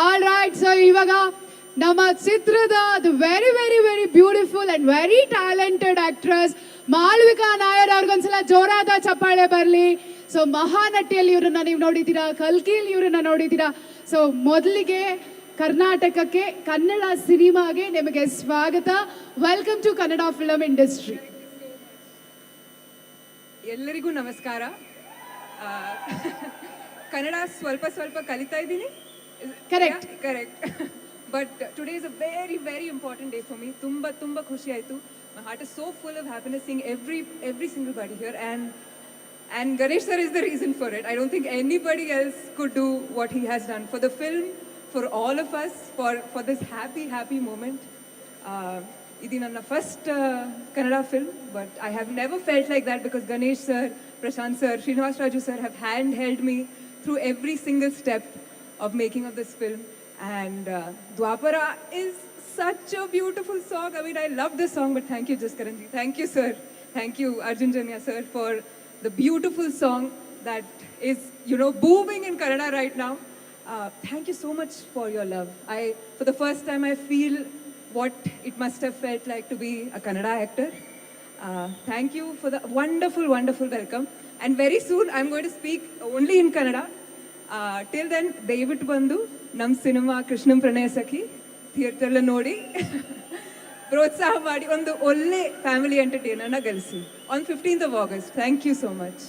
All right, so ಇವಾಗ ನಮ್ಮ ಚಿತ್ರದ very very very beautiful and very talented actress Malavika Nair ಅವ್ರಿಗೊಂದ್ಸಲ ಜೋರಾದ ಚಪ್ಪಾಳೆ ಬರಲಿ. ಸೊ ಮಹಾನಟಿಯಲ್ಲಿ ಇವ್ರನ್ನ ನೀವು ನೋಡಿದ್ದೀರಾ, ಕಲ್ಕಿಯಲ್ಲಿ ಇವ್ರನ್ನ ನೋಡಿದ್ದೀರಾ. ಸೊ ಮೊದಲಿಗೆ ಕರ್ನಾಟಕಕ್ಕೆ, ಕನ್ನಡ ಸಿನಿಮಾಗೆ ನಿಮಗೆ ಸ್ವಾಗತ. Welcome to Kannada film industry. ಎಲ್ಲರಿಗೂ ನಮಸ್ಕಾರ. ಕನ್ನಡ ಸ್ವಲ್ಪ ಸ್ವಲ್ಪ ಕಲಿತಾ ಇದ್ದೀನಿ. Correct. But today is a very very important day for me. ತುಂಬ ಖುಷಿ ಆಯಿತು. My heart is so full of happiness seeing every single body here, and Ganesh sir is the reason for it. I don't think anybody else could do what he has done for the film, for all of us, for this happy moment. Idi nanna first Kannada film, but I have never felt like that because Ganesh sir, Prashant sir, Srinivas Raju sir have held me through every single step of making of this film. And Dwapara is such a beautiful song. I mean, I love this song, but thank you Jaskaran ji. Thank you sir. Thank you Arjun Janya sir for the beautiful song that is, booming in Kannada right now. Thank you so much for your love. For the first time, I feel what it must have felt like to be a Kannada actor. Thank you for the wonderful welcome. And very soon, I'm going to speak only in Kannada. Till then, ದಯವಿಟ್ಟು ಬಂದು ನಮ್ಮ cinema ಕೃಷ್ಣಂ ಪ್ರಣಯ ಸಖಿ ಥಿಯೇಟರ್ಲ್ಲ ನೋಡಿ ಪ್ರೋತ್ಸಾಹ ಮಾಡಿ ಒಂದು ಒಳ್ಳೆ family ಎಂಟರ್ಟೈನರ್ನ ಗಳಿಸಿ on 15th of August. Thank you so much.